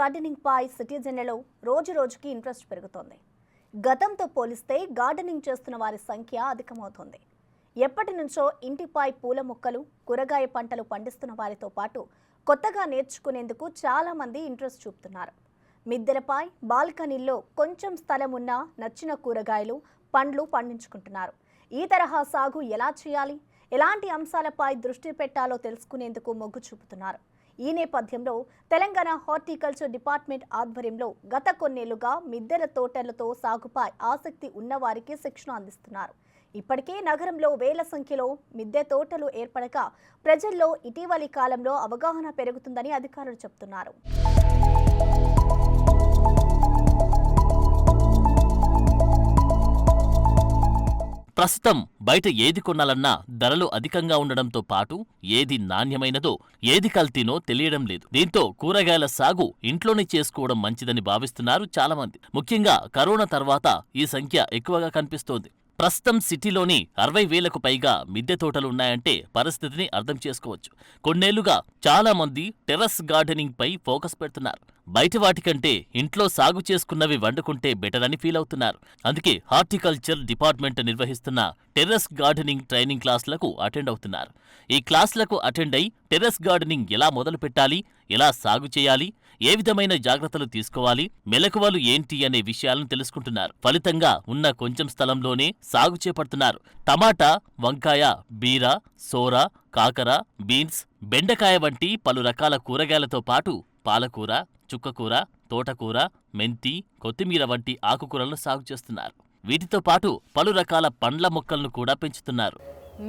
Gardening పై సిటిజన్లలో రోజురోజుకి interest పెరుగుతోంది. గతంతో పోలిస్తే గార్డెనింగ్ చేస్తున్న వారి సంఖ్య అధికమవుతోంది. ఎప్పటి నుంచో ఇంటిపై పూల మొక్కలు, కూరగాయ పంటలు పండిస్తున్న వారితో పాటు కొత్తగా నేర్చుకునేందుకు చాలా మంది ఇంట్రెస్ట్ చూపుతున్నారు. మిద్దెలపై, బాల్కనీల్లో కొంచెం స్థలం ఉన్నా నచ్చిన కూరగాయలు, పండ్లు పండించుకుంటున్నారు. ఈ తరహా సాగు ఎలా చేయాలి, ఎలాంటి అంశాలపై దృష్టి పెట్టాలో తెలుసుకునేందుకు మొగ్గు చూపుతున్నారు. ఈ నేపథ్యంలో తెలంగాణ హార్టికల్చర్ డిపార్ట్మెంట్ ఆధ్వర్యంలో గత కొన్నేళ్లుగా మిద్దెల తోటలతో సాగుపై ఆసక్తి ఉన్నవారికి శిక్షణ అందిస్తున్నారు. ఇప్పటికే నగరంలో వేల సంఖ్యలో మిద్దె తోటలు ఏర్పడక ప్రజల్లో ఇటీవలి కాలంలో అవగాహన పెరుగుతుందని అధికారులు చెబుతున్నారు. ప్రస్తుతం బయట ఏది కొనాలన్నా ధరలు అధికంగా ఉండడంతో పాటు ఏది నాణ్యమైనదో ఏది కల్తీనో తెలియడం లేదు. దీంతో కూరగాయల సాగు ఇంట్లోనే చేసుకోవడం మంచిదని భావిస్తున్నారు చాలామంది. ముఖ్యంగా కరోనా తర్వాత ఈ సంఖ్య ఎక్కువగా కనిపిస్తోంది. ప్రస్తుతం సిటీలోని 60,000కు పైగా మిద్దె తోటలు ఉన్నాయంటే పరిస్థితిని అర్థం చేసుకోవచ్చు. కొన్నేళ్లుగా చాలా మంది టెర్రస్ గార్డెనింగ్ పై ఫోకస్ పెడుతున్నారు. బయటి వాటికంటే ఇంట్లో సాగు చేసుకున్నవి వండుకుంటే బెటర్ అని ఫీల్ అవుతున్నారు. అందుకే హార్టికల్చర్ డిపార్ట్మెంట్ నిర్వహిస్తున్న టెర్రస్ గార్డెనింగ్ ట్రైనింగ్ క్లాసులకు అటెండ్ అవుతున్నారు. ఈ క్లాసులకు అటెండ్ అయి టెర్రస్ గార్డెనింగ్ ఎలా మొదలు పెట్టాలి, ఎలా సాగు చేయాలి, ఏ విధమైన జాగ్రత్తలు తీసుకోవాలి, మెలకువలు ఏంటి అనే విషయాలను తెలుసుకుంటున్నారు. ఫలితంగా ఉన్న కొంచెం స్థలంలోనే సాగు చేపడుతున్నారు. టమాటా, వంకాయ, బీర, సోర, కాకర, బీన్స్, బెండకాయ వంటి పలు రకాల కూరగాయలతో పాటు పాలకూర, చుక్కకూర, తోటకూర, మెంతి, కొత్తిమీర వంటి ఆకుకూరలను సాగు చేస్తున్నారు. వీటితో పాటు పలు రకాల పండ్ల మొక్కలను కూడా పెంచుతున్నారు.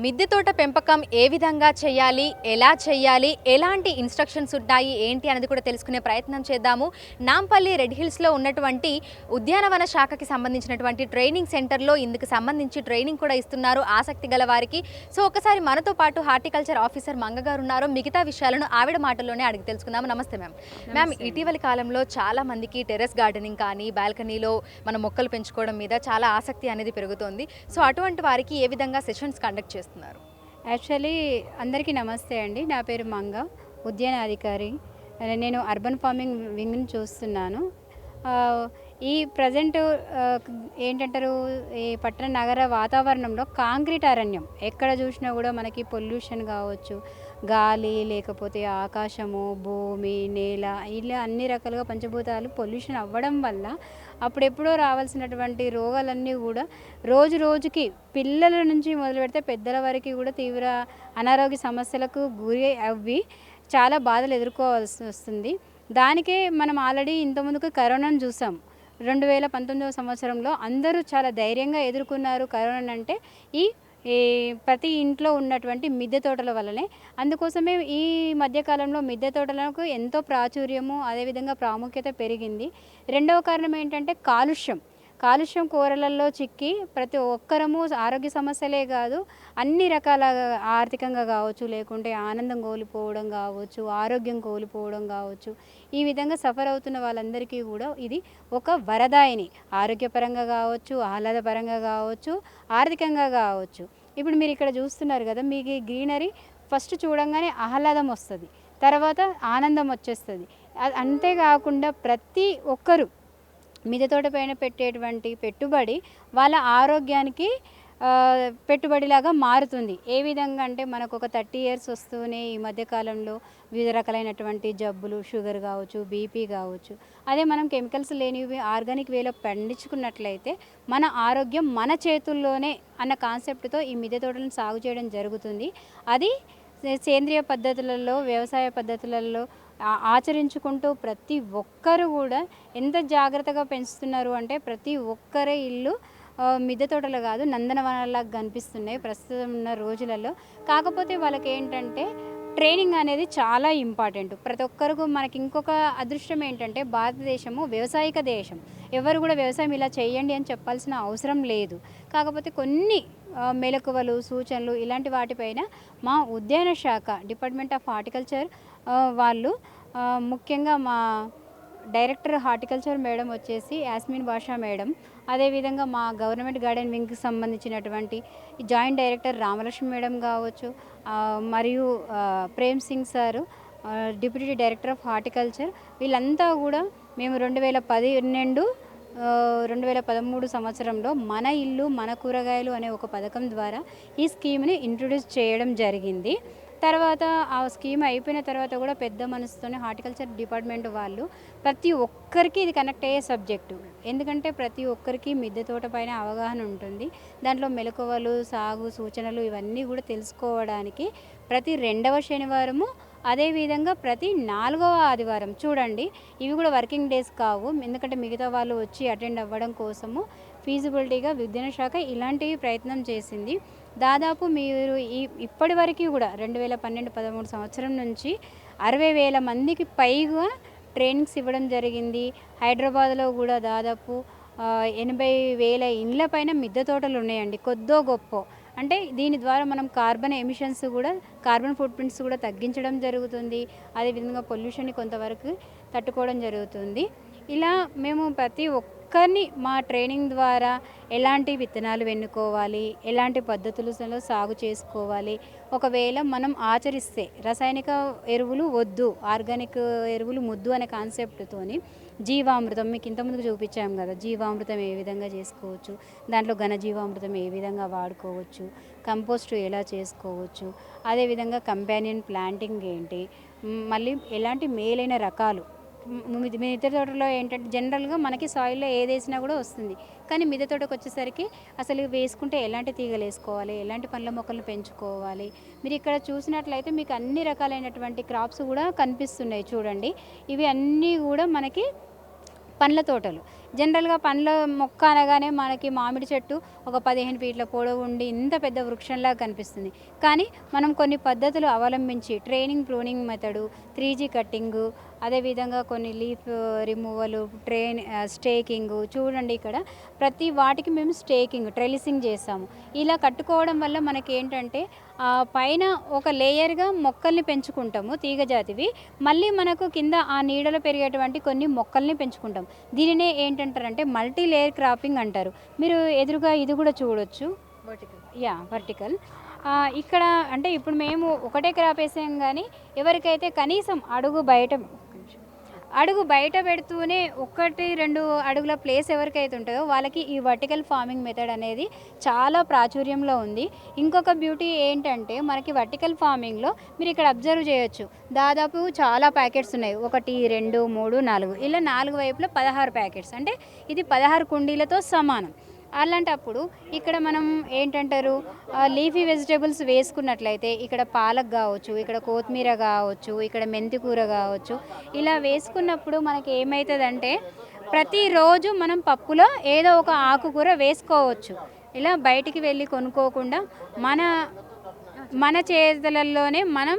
మిద్దె తోట పెంపకం ఏ విధంగా చేయాలి, ఎలా చేయాలి, ఎలాంటి ఇన్స్ట్రక్షన్స్ ఉన్నాయి ఏంటి అనేది కూడా తెలుసుకునే ప్రయత్నం చేద్దాము. నాంపల్లి రెడ్ హిల్స్లో ఉన్నటువంటి ఉద్యానవన శాఖకి సంబంధించినటువంటి ట్రైనింగ్ సెంటర్లో ఇందుకు సంబంధించి ట్రైనింగ్ కూడా ఇస్తున్నారు ఆసక్తి గల వారికి. సో ఒకసారి మనతో పాటు హార్టికల్చర్ ఆఫీసర్ మంగ గారు ఉన్నారు. మిగతా విషయాలను ఆవిడ మాటల్లోనే అడిగి తెలుసుకుందాము. నమస్తే మ్యామ్. మ్యామ్, ఇటీవలి కాలంలో చాలా మందికి టెర్రస్ గార్డెనింగ్ కానీ బాల్కనీలో మన మొక్కలు పెంచుకోవడం మీద చాలా ఆసక్తి అనేది పెరుగుతోంది. సో అటువంటి వారికి ఏ విధంగా సెషన్స్ కండక్ట్ చేస్తున్నారు? యాక్చువల్లీ అందరికీ నమస్తే అండి. నా పేరు మంగ, ఉద్యాన అధికారి. నేను అర్బన్ ఫార్మింగ్ వింగ్ని చూస్తున్నాను. ఈ ప్రజెంట్ ఏంటంటారు, ఈ పట్టణ నగర వాతావరణంలో కాంక్రీట్ అరణ్యం ఎక్కడ చూసినా కూడా మనకి పొల్యూషన్ కావచ్చు, గాలి లేకపోతే ఆకాశము, భూమి, నేల, ఇలా అన్ని రకాలుగా పంచభూతాలు పొల్యూషన్ అవ్వడం వల్ల అప్పుడెప్పుడో రావాల్సినటువంటి రోగాలన్నీ కూడా రోజు రోజుకి పిల్లల నుంచి మొదలు పెడితే పెద్దల వరకు కూడా తీవ్ర అనారోగ్య సమస్యలకు గురి అవ్వి చాలా బాధలు ఎదుర్కోవాల్సి వస్తుంది. దానికే మనం ఆల్రెడీ ఇంతకుముందుకు కరోనాను చూసాం. 2019 సంవత్సరంలో అందరూ చాలా ధైర్యంగా ఎదుర్కొన్నారు కరోనా అంటే ఈ ప్రతి ఇంట్లో ఉన్నటువంటి మిద్దె తోటల వల్లనే. అందుకోసమే ఈ మధ్యకాలంలో మిద్దె తోటలకు ఎంతో ప్రాచుర్యము, అదేవిధంగా ప్రాముఖ్యత పెరిగింది. రెండవ కారణం ఏంటంటే కాలుష్యం కూరలలో చిక్కి ప్రతి ఒక్కరము ఆరోగ్య సమస్యలే కాదు, అన్ని రకాల ఆర్థికంగా కావచ్చు, లేకుంటే ఆనందం కోల్పోవడం కావచ్చు, ఆరోగ్యం కోల్పోవడం కావచ్చు, ఈ విధంగా సఫర్ అవుతున్న వాళ్ళందరికీ కూడా ఇది ఒక వరదాయిని. ఆరోగ్యపరంగా కావచ్చు, ఆహ్లాదపరంగా కావచ్చు, ఆర్థికంగా కావచ్చు. ఇప్పుడు మీరు ఇక్కడ చూస్తున్నారు కదా, మీకు గ్రీనరీ ఫస్ట్ చూడంగానే ఆహ్లాదం వస్తుంది, తర్వాత ఆనందం వచ్చేస్తుంది. అంతేకాకుండా ప్రతి ఒక్కరు మిద్దె తోట పైన పెట్టేటువంటి పెట్టుబడి వాళ్ళ ఆరోగ్యానికి పెట్టుబడిలాగా మారుతుంది. ఏ విధంగా అంటే మనకు ఒక 30 years వస్తూనే ఈ మధ్యకాలంలో వివిధ రకాలైనటువంటి జబ్బులు, షుగర్ కావచ్చు, బీపీ కావచ్చు. అదే మనం కెమికల్స్ లేనివి ఆర్గానిక్ వేలో పండించుకున్నట్లయితే మన ఆరోగ్యం మన చేతుల్లోనే అన్న కాన్సెప్ట్తో ఈ మిద్దె తోటలను సాగు చేయడం జరుగుతుంది. అది సేంద్రియ పద్ధతులలో, వ్యవసాయ పద్ధతులలో ఆచరించుకుంటూ ప్రతి ఒక్కరు కూడా ఎంత జాగ్రత్తగా పెంచుతున్నారు అంటే ప్రతి ఒక్కరి ఇల్లు మిద్దె తోటలు కాదు, నందనవనాల్లాగా కనిపిస్తున్నాయి ప్రస్తుతం ఉన్న రోజులలో. కాకపోతే వాళ్ళకి ఏంటంటే ట్రైనింగ్ అనేది చాలా ఇంపార్టెంట్. ప్రతి ఒక్కరికి మనకి ఇంకొక అదృష్టం ఏంటంటే భారతదేశము వ్యవసాయక దేశం. ఎవరు కూడా వ్యవసాయం ఇలా చేయండి అని చెప్పాల్సిన అవసరం లేదు. కాకపోతే కొన్ని మెలకువలు, సూచనలు ఇలాంటి వాటిపైన మా ఉద్యాన శాఖ డిపార్ట్మెంట్ ఆఫ్ హార్టికల్చర్ వాళ్ళు, ముఖ్యంగా మా డైరెక్టర్ హార్టికల్చర్ మేడం వచ్చేసి యాస్మిన్ బాషా మేడం, అదేవిధంగా మా గవర్నమెంట్ గార్డెన్ వింగ్కి సంబంధించినటువంటి జాయింట్ డైరెక్టర్ రామలక్ష్మి మేడం కావచ్చు, మరియు Prem Singh sir, deputy director of horticulture, వీళ్ళంతా కూడా మేము 2013 సంవత్సరంలో మన ఇల్లు మన కూరగాయలు అనే ఒక పథకం ద్వారా ఈ స్కీమ్ని ఇంట్రొడ్యూస్ చేయడం జరిగింది. తర్వాత ఆ స్కీమ్ అయిపోయిన తర్వాత కూడా పెద్ద మనసుతోనే హార్టికల్చర్ డిపార్ట్మెంట్ వాళ్ళు ప్రతి ఒక్కరికి ఇది కనెక్ట్ అయ్యే సబ్జెక్టు. ఎందుకంటే ప్రతి ఒక్కరికి మిద్దె తోట పైన అవగాహన ఉంటుంది. దాంట్లో మెలకువలు, సాగు సూచనలు ఇవన్నీ కూడా తెలుసుకోవడానికి ప్రతి 2వ శనివారము, అదేవిధంగా ప్రతి 4వ ఆదివారం చూడండి. ఇవి కూడా వర్కింగ్ డేస్ కావు, ఎందుకంటే మిగతా వాళ్ళు వచ్చి అటెండ్ అవ్వడం కోసము ఫీజిబిలిటీగా విద్యున శాఖ ఇలాంటివి ప్రయత్నం చేసింది. దాదాపు మీరు ఇప్పటి వరకు కూడా 2012-13 సంవత్సరం నుంచి 60,000 మందికి పైగా ట్రైనింగ్స్ ఇవ్వడం జరిగింది. హైదరాబాద్లో కూడా దాదాపు 80,000 ఇండ్ల పైన మిద్దె తోటలు ఉన్నాయండి, కొద్దో గొప్ప. అంటే దీని ద్వారా మనం కార్బన్ ఎమిషన్స్ కూడా, కార్బన్ ఫుట్ ప్రింట్స్ కూడా తగ్గించడం జరుగుతుంది. అదేవిధంగా పొల్యూషన్ని కొంతవరకు తట్టుకోవడం జరుగుతుంది. ఇలా మేము ప్రతి ఒక్కరిని మా ట్రైనింగ్ ద్వారా ఎలాంటి విత్తనాలు ఎన్నుకోవాలి, ఎలాంటి పద్ధతులలో సాగు చేసుకోవాలి, ఒకవేళ మనం ఆచరిస్తే రసాయనిక ఎరువులు వద్దు, ఆర్గానిక్ ఎరువులు ముద్దు అనే కాన్సెప్ట్తోని జీవామృతం మీకు ఇంతకుముందుకు చూపించాము కదా, జీవామృతం ఏ విధంగా చేసుకోవచ్చు, దాంట్లో ఘనజీవామృతం ఏ విధంగా వాడుకోవచ్చు, కంపోస్ట్ ఎలా చేసుకోవచ్చు, అదేవిధంగా కంపానియన్ ప్లాంటింగ్ ఏంటి, మళ్ళీ ఎలాంటి మేలైన రకాలు. మిద్దె తోటలో ఏంటంటే జనరల్గా మనకి సాయిల్లో ఏది వేసినా కూడా వస్తుంది, కానీ మిద్దె తోటకు వచ్చేసరికి అసలు వేసుకుంటే ఎలాంటి తీగలు వేసుకోవాలి, ఎలాంటి పండ్ల మొక్కలను పెంచుకోవాలి. మీరు ఇక్కడ చూసినట్లయితే మీకు అన్ని రకాలైనటువంటి క్రాప్స్ కూడా కనిపిస్తున్నాయి చూడండి. ఇవి అన్నీ కూడా మనకి పండ్ల తోటలు. జనరల్గా పండ్ల మొక్క అనగానే మనకి మామిడి చెట్టు ఒక 15 ఫీట్ల పొడవు ఉండి ఇంత పెద్ద వృక్షంలాగా కనిపిస్తుంది. కానీ మనం కొన్ని పద్ధతులు అవలంబించి training, pruning method, 3G cutting, అదేవిధంగా కొన్ని లీఫ్ రిమూవలు, స్టేకింగు. చూడండి ఇక్కడ ప్రతి వాటికి మేము స్టేకింగ్, ట్రెలిసింగ్ చేస్తాము. ఇలా కట్టుకోవడం వల్ల మనకి ఏంటంటే పైన ఒక లేయర్గా మొక్కల్ని పెంచుకుంటాము తీగజాతివి, మళ్ళీ మనకు కింద ఆ నీడలో పెరిగేటువంటి కొన్ని మొక్కల్ని పెంచుకుంటాం. దీనినే ఏంటంటారంటే మల్టీ లేయర్ క్రాపింగ్ అంటారు. మీరు ఎదురుగా ఇది కూడా చూడొచ్చు, వర్టికల్. ఇక్కడ అంటే ఇప్పుడు మేము ఒకటే క్రాప్ వేసాం, కానీ ఎవరికైతే కనీసం అడుగు బయట పెడుతూనే 1-2 అడుగుల ప్లేస్ ఎవరికైతే ఉంటుందో వాళ్ళకి ఈ వర్టికల్ ఫార్మింగ్ మెథడ్ అనేది చాలా ప్రాచుర్యంలో ఉంది. ఇంకొక బ్యూటీ ఏంటంటే మనకి వర్టికల్ ఫార్మింగ్లో మీరు ఇక్కడ అబ్జర్వ్ చేయొచ్చు, దాదాపు చాలా ప్యాకెట్స్ ఉన్నాయి, 1, 2, 3, 4, ఇలా 4 వైపులా 16 ప్యాకెట్స్, అంటే ఇది 16 కుండీలతో సమానం. అలాంటప్పుడు ఇక్కడ మనం ఏంటంటారు లీఫీ వెజిటేబుల్స్ వేసుకున్నట్లయితే ఇక్కడ పాలక్ కావచ్చు, ఇక్కడ కొత్తిమీర కావచ్చు, ఇక్కడ మెంతి కూర కావచ్చు, ఇలా వేసుకున్నప్పుడు మనకి ఏమవుతుందంటే ప్రతిరోజు మనం పప్పులో ఏదో ఒక ఆకుకూర వేసుకోవచ్చు. ఇలా బయటికి వెళ్ళి కొనుక్కోకుండా మన చేతులలోనే మనం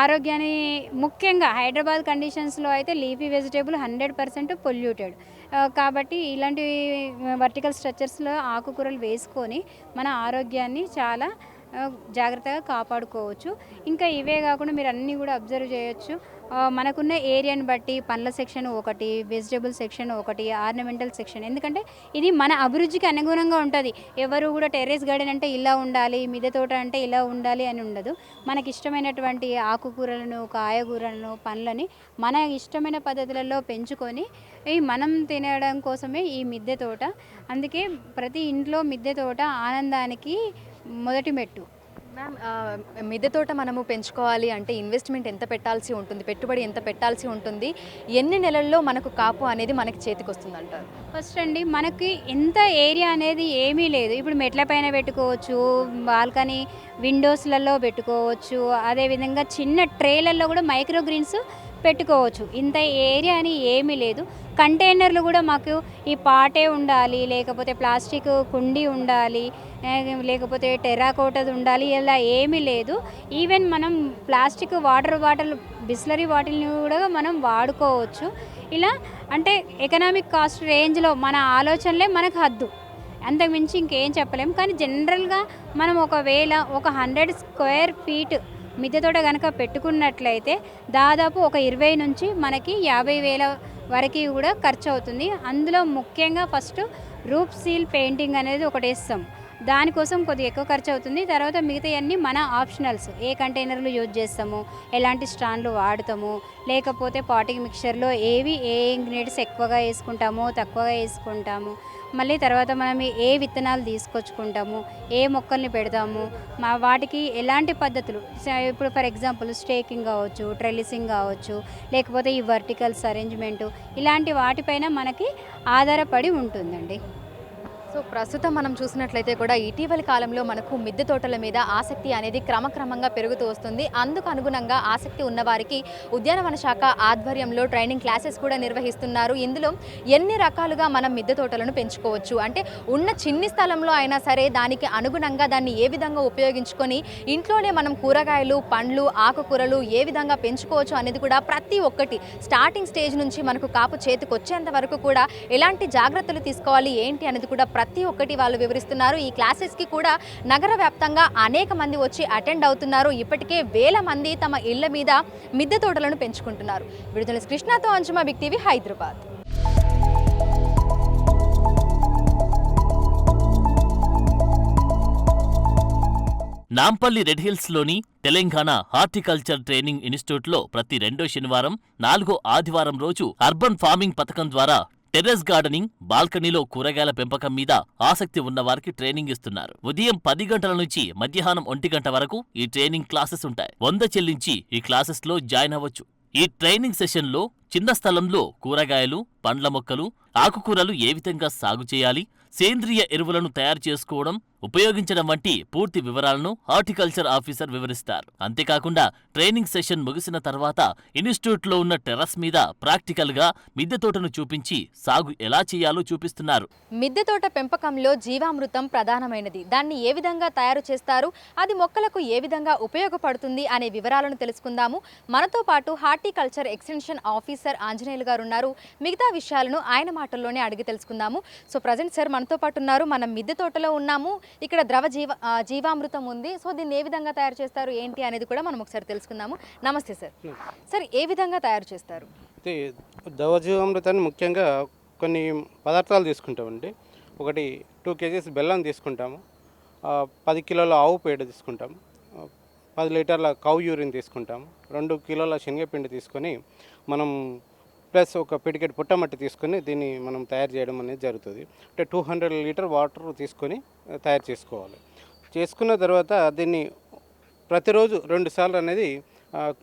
ఆరోగ్యాన్ని, ముఖ్యంగా హైదరాబాద్ కండిషన్స్లో అయితే లీఫీ వెజిటేబుల్ 100% పొల్యూటెడ్. కాబట్టి ఇలాంటి వర్టికల్ స్ట్రక్చర్స్లో ఆకుకూరలు వేసుకొని మన ఆరోగ్యాన్ని చాలా జాగ్రత్తగా కాపాడుకోవచ్చు. ఇంకా ఇవే కాకుండా మీరు అన్నీ కూడా అబ్జర్వ్ చేయొచ్చు, మనకున్న ఏరియాని బట్టి పండ్ల సెక్షన్ ఒకటి, వెజిటేబుల్ సెక్షన్ ఒకటి, ఆర్నమెంటల్ సెక్షన్. ఎందుకంటే ఇది మన అభిరుచికి అనుగుణంగా ఉంటుంది. ఎవరు కూడా టెర్రస్ గార్డెన్ అంటే ఇలా ఉండాలి, మిద్దె తోట అంటే ఇలా ఉండాలి అని ఉండదు. మనకి ఇష్టమైనటువంటి ఆకుకూరలను, కాయగూరలను, పండ్లని మన ఇష్టమైన పద్ధతులలో పెంచుకొని మనం తినడం కోసమే ఈ మిద్దె తోట. అందుకే ప్రతి ఇంట్లో మిద్దె తోట ఆనందానికి మొదటి మెట్టు. మ్యామ్, మిద్దె తోట మనము పెంచుకోవాలి అంటే ఇన్వెస్ట్మెంట్ ఎంత పెట్టాల్సి ఉంటుంది, పెట్టుబడి ఎంత పెట్టాల్సి ఉంటుంది, ఎన్ని నెలల్లో మనకు కాపు అనేది మనకి చేతికి వస్తుంది అంటారు? ఫస్ట్ అండి, మనకి ఎంత ఏరియా అనేది ఏమీ లేదు. ఇప్పుడు మెట్ల పైన పెట్టుకోవచ్చు, బాల్కనీ విండోస్లలో పెట్టుకోవచ్చు, అదేవిధంగా చిన్న ట్రేలలో కూడా మైక్రో గ్రీన్స్ పెట్టుకోవచ్చు. ఇంత ఏరియా అని ఏమీ లేదు. కంటైనర్లు కూడా మాకు ఈ పాటే ఉండాలి, లేకపోతే ప్లాస్టిక్ కుండీ ఉండాలి, లేకపోతే టెర్రాకోటది ఉండాలి, ఇలా ఏమీ లేదు. ఈవెన్ మనం ప్లాస్టిక్ వాటర్ బాటిల్, బిస్లరీ బాటిల్ని కూడా మనం వాడుకోవచ్చు. ఇలా అంటే ఎకనామిక్ కాస్ట్ రేంజ్లో మన ఆలోచనలే మనకు హద్దు, అంతకుమించి ఇంకేం చెప్పలేం. కానీ జనరల్గా మనం ఒకవేళ ఒక 100 స్క్వేర్ ఫీట్ మిద్దె తోట కనుక పెట్టుకున్నట్లయితే దాదాపు ఒక 20 నుంచి మనకి 50,000 వరకు కూడా ఖర్చు అవుతుంది. అందులో ముఖ్యంగా ఫస్ట్ రూఫ్ సీల్ పెయింటింగ్ అనేది ఒకటి వేస్తాం. దానికోసం కొద్దిగా ఎక్కువ ఖర్చు అవుతుంది. తర్వాత మిగతావన్నీ మన ఆప్షనల్స్, ఏ కంటైనర్లు యూజ్ చేస్తాము, ఎలాంటి స్టాండ్లు వాడతాము, లేకపోతే పాటింగ్ మిక్చర్లో ఏ ఇంగ్రీడియంట్స్ ఎక్కువగా వేసుకుంటామో తక్కువగా వేసుకుంటాము, మళ్ళీ తర్వాత మనం ఏ విత్తనాలు తీసుకొచ్చుకుంటాము, ఏ మొక్కల్ని పెడతాము, వాటికి ఎలాంటి పద్ధతులు, ఇప్పుడు ఫర్ ఎగ్జాంపుల్ స్టేకింగ్ కావచ్చు, ట్రెలిసింగ్ కావచ్చు, లేకపోతే ఈ వర్టికల్స్ అరేంజ్మెంటు, ఇలాంటి వాటిపైన మనకి ఆధారపడి ఉంటుందండి. సో ప్రస్తుతం మనం చూసినట్లయితే కూడా ఇటీవలి కాలంలో మనకు మిద్దె తోటల మీద ఆసక్తి అనేది క్రమక్రమంగా పెరుగుతూ వస్తుంది. అందుకు అనుగుణంగా ఆసక్తి ఉన్నవారికి ఉద్యానవన శాఖ ఆధ్వర్యంలో ట్రైనింగ్ క్లాసెస్ కూడా నిర్వహిస్తున్నారు. ఇందులో ఎన్ని రకాలుగా మనం మిద్దె తోటలను పెంచుకోవచ్చు, అంటే ఉన్న చిన్ని స్థలంలో అయినా సరే దానికి అనుగుణంగా దాన్ని ఏ విధంగా ఉపయోగించుకొని ఇంట్లోనే మనం కూరగాయలు, పండ్లు, ఆకుకూరలు ఏ విధంగా పెంచుకోవచ్చు అనేది కూడా ప్రతి ఒక్కటి స్టార్టింగ్ స్టేజ్ నుంచి మనకు కాపు చేతికి వచ్చేంత వరకు కూడా ఎలాంటి జాగ్రత్తలు తీసుకోవాలి ఏంటి అనేది కూడా ప్రతి ఒక్కటి వాళ్ళు వివరిస్తున్నారు. ఈ క్లాసెస్కి కూడా నగర వ్యాప్తంగా అనేక మంది వచ్చి అటెండ్ అవుతున్నారు. ఇప్పటికే వేల మంది తమ ఇళ్ల మీద మిద్దె తోటలను పెంచుకుంటున్నారు. విడుదల కృష్ణతో అంజుమా, big TV, Hyderabad. Nampally red హిల్స్లోని తెలంగాణ హార్టికల్చర్ ట్రైనింగ్ ఇన్స్టిట్యూట్లో ప్రతి 2వ శనివారం, 4వ ఆదివారం రోజు అర్బన్ ఫార్మింగ్ పథకం ద్వారా టెర్రస్ గార్డెనింగ్, బాల్కనీలో కూరగాయల పెంపకం మీద ఆసక్తి ఉన్నవారికి ట్రైనింగ్ ఇస్తున్నారు. ఉదయం 10 గంటల నుంచి మధ్యాహ్నం 1 గంట వరకు ఈ ట్రైనింగ్ క్లాసెస్ ఉంటాయి. 100 చెల్లించి ఈ క్లాసెస్లో జాయిన్ అవ్వచ్చు. ఈ ట్రైనింగ్ సెషన్లో చిన్న స్థలంలో కూరగాయలు, పండ్ల మొక్కలు, ఆకుకూరలు ఏ విధంగా సాగు చేయాలి, సేంద్రియ ఎరువులను తయారు చేసుకోవడం, ఉపయోగించడం వంటి పూర్తి వివరాలను హార్టికల్చర్ ఆఫీసర్ వివరిస్తారు. అంతేకాకుండా ట్రైనింగ్ సెషన్ ముగిసిన తర్వాత ఇన్స్టిట్యూట్లో ఉన్న టెర్రస్ మీద ప్రాక్టికల్గా మిద్దె తోటను చూపించి సాగు ఎలా చేయాలో చూపిస్తున్నారు. మిద్దె తోట పెంపకంలో జీవామృతం ప్రధానమైనది. దాన్ని ఏ విధంగా తయారు చేస్తారు, అది మొక్కలకు ఏ విధంగా ఉపయోగపడుతుంది అనే వివరాలను తెలుసుకుందాము. మనతో పాటు హార్టికల్చర్ ఎక్స్టెన్షన్ ఆఫీసర్ ఆంజనేయులు గారు ఉన్నారు. మిగతా విషయాలను ఆయన మాటల్లోనే అడిగి తెలుసుకుందాము. సో ప్రజెంట్ సార్ మనతో పాటు ఉన్నారు. మనం మిద్దె తోటలో ఉన్నాము. ఇక్కడ జీవామృతం ఉంది. సో దీన్ని ఏ విధంగా తయారు చేస్తారు ఏంటి అనేది కూడా మనం ఒకసారి తెలుసుకుందాము. నమస్తే సార్. సార్ ఏ విధంగా తయారు చేస్తారు? ద్రవజీవామృతాన్ని ముఖ్యంగా కొన్ని పదార్థాలు తీసుకుంటామండి. ఒకటి 2 kgs బెల్లం తీసుకుంటాము, 10 కిలోల ఆవు పేడ తీసుకుంటాము, 10 లీటర్ల కౌ యూరిన్ తీసుకుంటాము, 2 కిలోల శనగపిండి తీసుకొని మనం ప్లస్ ఒక పిడికెట్ పుట్టమట్టి తీసుకొని దీన్ని మనం తయారు చేయడం అనేది జరుగుతుంది. అంటే 200 లీటర్ వాటర్ తీసుకొని తయారు చేసుకోవాలి. చేసుకున్న తర్వాత దీన్ని ప్రతిరోజు 2 సార్లు అనేది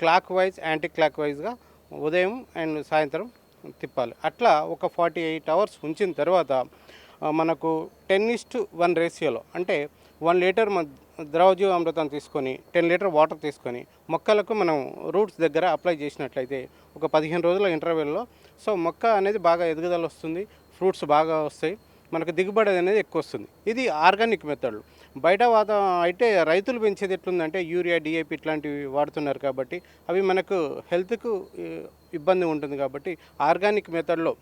క్లాక్ వైజ్, యాంటీ క్లాక్ వైజ్గా ఉదయం అండ్ సాయంత్రం తిప్పాలి. అట్లా ఒక 48 అవర్స్ ఉంచిన తర్వాత మనకు 10:1 రేషియోలో, అంటే 1 లీటర్ ద్రవజీవామృతం తీసుకొని 10 లీటర్ వాటర్ తీసుకొని మొక్కలకు మనం రూట్స్ దగ్గర అప్లై చేసినట్లయితే ఒక 15 రోజుల ఇంటర్వెల్లో సో మొక్క అనేది బాగా ఎదుగుదల వస్తుంది, ఫ్రూట్స్ బాగా వస్తాయి, మనకు దిగుబడి అనేది ఎక్కువ వస్తుంది. ఇది ఆర్గానిక్ మెథడ్లు. బయట అయితే రైతులు పెంచేది ఎట్లుందంటే యూరియా, డిఏపి ఇట్లాంటివి వాడుతున్నారు కాబట్టి అవి మనకు హెల్త్కు ఇబ్బంది ఉంటుంది. కాబట్టి ఆర్గానిక్ మెథడ్లో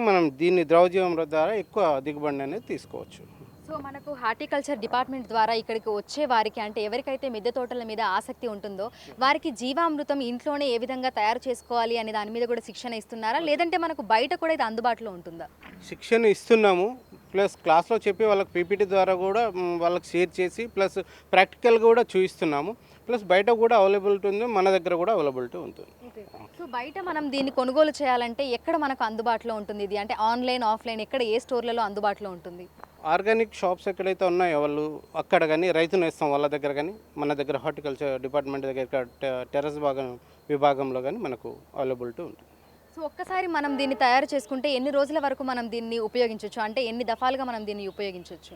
మనం దీన్ని ద్రవజీవామృతం ద్వారా ఎక్కువ దిగుబడి అనేది తీసుకోవచ్చు. సో మనకు హార్టికల్చర్ డిపార్ట్మెంట్ ద్వారా ఇక్కడికి వచ్చే వారికి, అంటే ఎవరికైతే మిద్దె తోటల మీద ఆసక్తి ఉంటుందో వారికి జీవామృతం ఇంట్లోనే ఏ విధంగా తయారు చేసుకోవాలి అనే దాని మీద కూడా శిక్షణ ఇస్తున్నారా, లేదంటే మనకు బయట కూడా ఇది అందుబాటులో ఉంటుందా? శిక్షణ ఇస్తున్నాము, ప్లస్ క్లాస్లో చెప్పి వాళ్ళకి పీపీటీ ద్వారా కూడా వాళ్ళకి షేర్ చేసి ప్లస్ ప్రాక్టికల్గా కూడా చూపిస్తున్నాము. ప్లస్ బయట కూడా అవైలబిలిటీ ఉంది, మన దగ్గర కూడా అవైలబిలిటీ ఉంటుంది. సో బయట మనం దీన్ని కొనుగోలు చేయాలంటే ఎక్కడ మనకు అందుబాటులో ఉంటుంది ఇది, అంటే ఆన్లైన్, ఆఫ్లైన్, ఎక్కడ ఏ స్టోర్లలో అందుబాటులో ఉంటుంది? ఆర్గానిక్ షాప్స్ ఎక్కడైతే ఉన్నాయో వాళ్ళు అక్కడ కానీ, రైతు నేస్తం వాళ్ళ దగ్గర కానీ, మన దగ్గర హార్టికల్చర్ డిపార్ట్మెంట్ దగ్గర టెర్రస్ విభాగంలో కానీ మనకు అవైలబిలిటీ ఉంటుంది. సో ఒక్కసారి మనం దీన్ని తయారు చేసుకుంటే ఎన్ని రోజుల వరకు మనం దీన్ని ఉపయోగించవచ్చు, అంటే ఎన్ని దఫాలుగా మనం దీన్ని ఉపయోగించవచ్చు?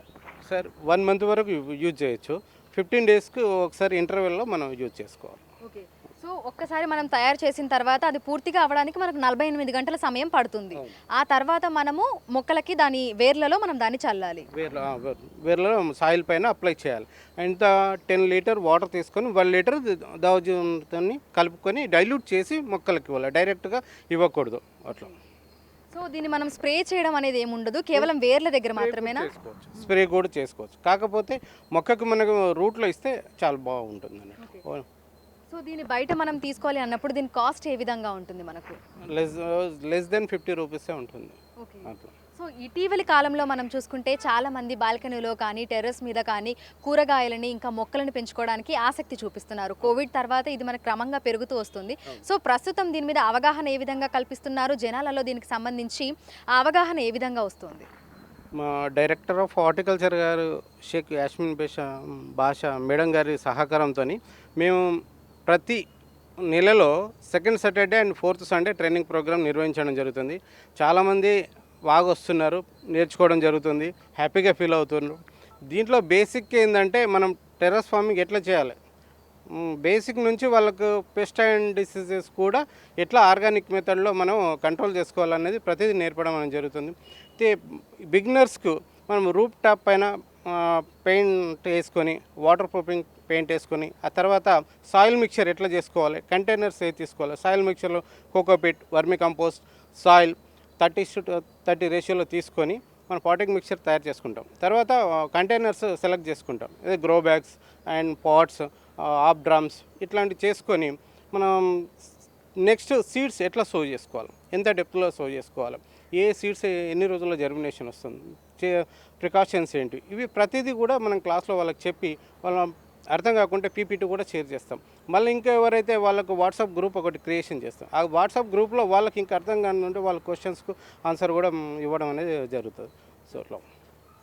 సార్ 1 మంత్ వరకు యూజ్ చేయొచ్చు. 15 డేస్కి ఒకసారి ఇంటర్వెల్లో మనం యూజ్ చేసుకోవాలి. ఓకే. సో ఒక్కసారి మనం తయారు చేసిన తర్వాత అది పూర్తిగా అవ్వడానికి మనకు 48 గంటల సమయం పడుతుంది. ఆ తర్వాత మనము మొక్కలకి దాని వేర్లలో మనం దాన్ని చల్లాలి. వేర్లలో సాయిల్ పైన అప్లై చేయాలి. ఇంత 10 లీటర్ వాటర్ తీసుకొని 1 లీటర్ ద్రవజీవామృతాన్ని కలుపుకొని డైల్యూట్ చేసి మొక్కలకి ఇవ్వాలి, డైరెక్ట్గా ఇవ్వకూడదు. అట్లా సో దీన్ని మనం స్ప్రే చేయడం అనేది ఏముండదు, కేవలం వేర్ల దగ్గర మాత్రమేనా? స్ప్రే కూడా చేసుకోవచ్చు, కాకపోతే మొక్కకు మనకు రూట్లో ఇస్తే చాలా బాగుంటుంది అన్నట్టు. సో దీన్ని బయట మనం తీసుకోవాలి అన్నప్పుడు దీని కాస్ట్ ఏ విధంగా ఉంటుంది మనకు? లెస్ దెన్ 50 రూపీసే ఉంటుంది. ఓకే. సో ఇటీవలి కాలంలో మనం చూసుకుంటే చాలా మంది బాల్కనీలో కానీ టెర్రస్ మీద కానీ కూరగాయలని ఇంకా మొక్కలను పెంచుకోవడానికి ఆసక్తి చూపిస్తున్నారు. కోవిడ్ తర్వాత ఇది మనకు క్రమంగా పెరుగుతూ వస్తుంది. సో ప్రస్తుతం దీని మీద అవగాహన ఏ విధంగా కల్పిస్తున్నారు, జనాలలో దీనికి సంబంధించి ఆ అవగాహన ఏ విధంగా వస్తుంది? మా డైరెక్టర్ ఆఫ్ హార్టికల్చర్ గారు షేక్ యాస్మిన్ బాషా మేడం గారి సహకారంతో మేము ప్రతి నెలలో second Saturday and fourth Sunday training programme నిర్వహించడం జరుగుతుంది. చాలామంది బాగా వస్తున్నారు, నేర్చుకోవడం జరుగుతుంది, హ్యాపీగా ఫీల్ అవుతున్నారు. దీంట్లో బేసిక్ ఏంటంటే మనం టెర్రస్ ఫార్మింగ్ ఎట్లా చేయాలి, బేసిక్ నుంచి వాళ్ళకు పెస్ట్ అండ్ డిసీజెస్ కూడా ఎట్లా ఆర్గానిక్ మెథడ్లో మనం కంట్రోల్ చేసుకోవాలనేది ప్రతిదీ నేర్పడం అనేది జరుగుతుంది. అయితే బిగినర్స్కు మనం రూప్ టాప్ పైన పెయింట్ వేసుకొని, వాటర్ ప్రూఫింగ్ పెయింట్ వేసుకొని, ఆ తర్వాత సాయిల్ మిక్చర్ ఎట్లా చేసుకోవాలి, కంటైనర్స్ ఏ తీసుకోవాలి, సాయిల్ మిక్చర్లో కోకోపిట్, వర్మి కంపోస్ట్, సాయిల్ 30:30 రేషియోలో తీసుకొని మనం పాటింగ్ మిక్చర్ తయారు చేసుకుంటాం. తర్వాత కంటైనర్స్ సెలెక్ట్ చేసుకుంటాం, అదే grow bags and pots, half drums ఇట్లాంటివి చేసుకొని మనం నెక్స్ట్ సీడ్స్ ఎట్లా సో చేసుకోవాలి, ఎంత డెప్త్లో సో చేసుకోవాలి, ఏ సీడ్స్ ఎన్ని రోజుల్లో జర్మినేషన్ వస్తుంది, ప్రికాషన్స్ ఏంటి, ఇవి ప్రతిదీ కూడా మనం క్లాస్లో వాళ్ళకి చెప్పి వాళ్ళ అర్థం కాకుంటే పీపీటీ కూడా షేర్ చేస్తాం. మళ్ళీ ఇంకా ఎవరైతే వాళ్ళకు వాట్సాప్ గ్రూప్ ఒకటి క్రియేషన్ చేస్తాం, ఆ వాట్సాప్ గ్రూప్లో వాళ్ళకి ఇంకా అర్థం కానుంటే వాళ్ళ క్వశ్చన్స్కు ఆన్సర్ కూడా ఇవ్వడం అనేది జరుగుతుంది. సో అట్లా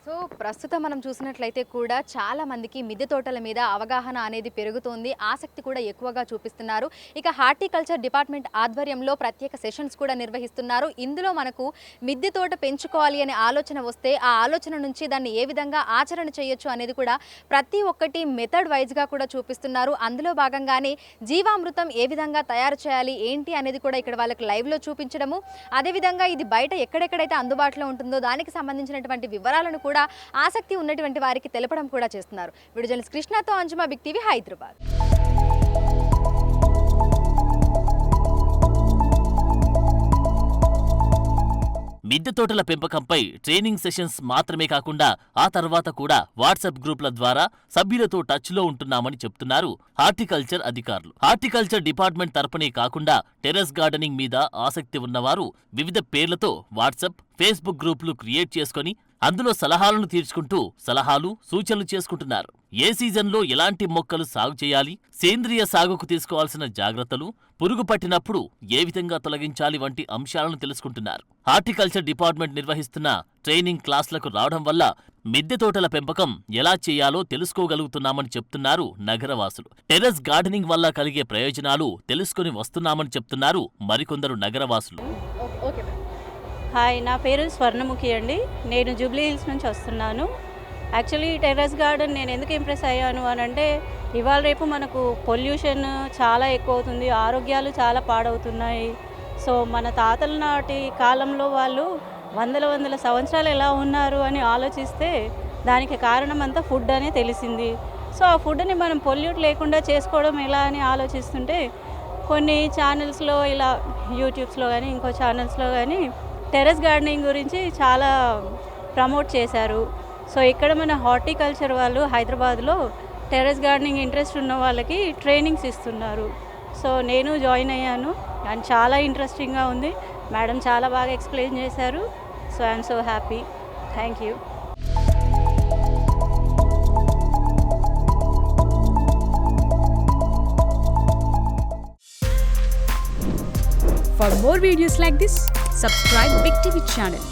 సో ప్రస్తుతం మనం చూసినట్లయితే కూడా చాలా మందికి మిద్దె తోటల మీద అవగాహన అనేది పెరుగుతోంది, ఆసక్తి కూడా ఎక్కువగా చూపిస్తున్నారు. ఇక హార్టికల్చర్ డిపార్ట్మెంట్ ఆధ్వర్యంలో ప్రత్యేక సెషన్స్ కూడా నిర్వహిస్తున్నారు. ఇందులో మనకు మిద్దె తోట పెంచుకోవాలి అనే ఆలోచన వస్తే ఆ ఆలోచన నుంచి దాన్ని ఏ విధంగా ఆచరణ చేయొచ్చు అనేది కూడా ప్రతి ఒక్కటి మెథడ్ వైజ్గా కూడా చూపిస్తున్నారు. అందులో భాగంగానే జీవామృతం ఏ విధంగా తయారు చేయాలి ఏంటి అనేది కూడా ఇక్కడ వాళ్ళకి లైవ్లో చూపించడము, అదేవిధంగా ఇది బయట ఎక్కడెక్కడైతే అందుబాటులో ఉంటుందో దానికి సంబంధించినటువంటి వివరాలను కూడా ఆసక్తి ఉన్నటువంటి వారికి తెలపడం కూడా చేస్తున్నారు. వీడియో జర్నలిస్ట్ కృష్ణతో అంజుమా, బిగ్ టీవీ, హైదరాబాద్. మిద్దె తోటల పెంపకంపై ట్రైనింగ్ సెషన్స్ మాత్రమే కాకుండా ఆ తర్వాత కూడా వాట్సాప్ గ్రూపుల ద్వారా సభ్యులతో టచ్లో ఉంటున్నామని చెప్తున్నారు హార్టికల్చర్ అధికారులు. హార్టికల్చర్ డిపార్ట్మెంట్ తరపునే కాకుండా టెర్రస్ గార్డెనింగ్ మీద ఆసక్తి ఉన్నవారు వివిధ పేర్లతో వాట్సాప్, ఫేస్బుక్ గ్రూపులు క్రియేట్ చేసుకుని అందులో సలహాలను తీర్చుకుంటూ సలహాలు, సూచనలు చేసుకుంటున్నారు. ఏ సీజన్లో ఎలాంటి మొక్కలు సాగు చేయాలి, సేంద్రియ సాగుకు తీసుకోవాల్సిన జాగ్రత్తలు, పురుగు పట్టినప్పుడు ఏ విధంగా తొలగించాలి వంటి అంశాలను తెలుసుకుంటున్నారు. హార్టికల్చర్ డిపార్ట్మెంట్ నిర్వహిస్తున్న ట్రైనింగ్ క్లాసులకు రావడం వల్ల మిద్దె తోటల పెంపకం ఎలా చేయాలో తెలుసుకోగలుగుతున్నామని చెప్తున్నారు నగరవాసులు. టెర్రస్ గార్డెనింగ్ వల్ల కలిగే ప్రయోజనాలు తెలుసుకుని వస్తున్నామని చెప్తున్నారు మరికొందరు నగరవాసులు. హాయ్, నా పేరు స్వర్ణముఖి అండి. నేను జూబ్లీ హిల్స్ నుంచి వస్తున్నాను. యాక్చువల్లీ టెర్రస్ గార్డెన్ నేను ఎందుకు ఇంప్రెస్ అయ్యాను అని అంటే, ఇవాళ రేపు మనకు పొల్యూషన్ చాలా ఎక్కువ అవుతుంది, ఆరోగ్యాలు చాలా పాడవుతున్నాయి. సో మన తాతల నాటి కాలంలో వాళ్ళు వందల సంవత్సరాలు ఎలా ఉన్నారు అని ఆలోచిస్తే దానికి కారణం అంతా ఫుడ్ అనే తెలిసింది. సో ఆ ఫుడ్ని మనం పొల్యూట్ లేకుండా చేసుకోవడం ఎలా అని ఆలోచిస్తుంటే కొన్ని ఛానల్స్లో, ఇలా యూట్యూబ్స్లో కానీ ఇంకో ఛానల్స్లో కానీ టెర్రస్ గార్డెనింగ్ గురించి చాలా ప్రమోట్ చేశారు. సో ఇక్కడ మన హార్టికల్చర్ వాళ్ళు హైదరాబాద్లో టెర్రస్ గార్డెనింగ్ ఇంట్రెస్ట్ ఉన్న వాళ్ళకి ట్రైనింగ్స్ ఇస్తున్నారు. సో నేను జాయిన్ అయ్యాను అండ్ చాలా ఇంట్రెస్టింగ్గా ఉంది. మేడం చాలా బాగా ఎక్స్ప్లెయిన్ చేశారు. So I'm so happy. Thank you. For more videos like this, subscribe Big TV channel.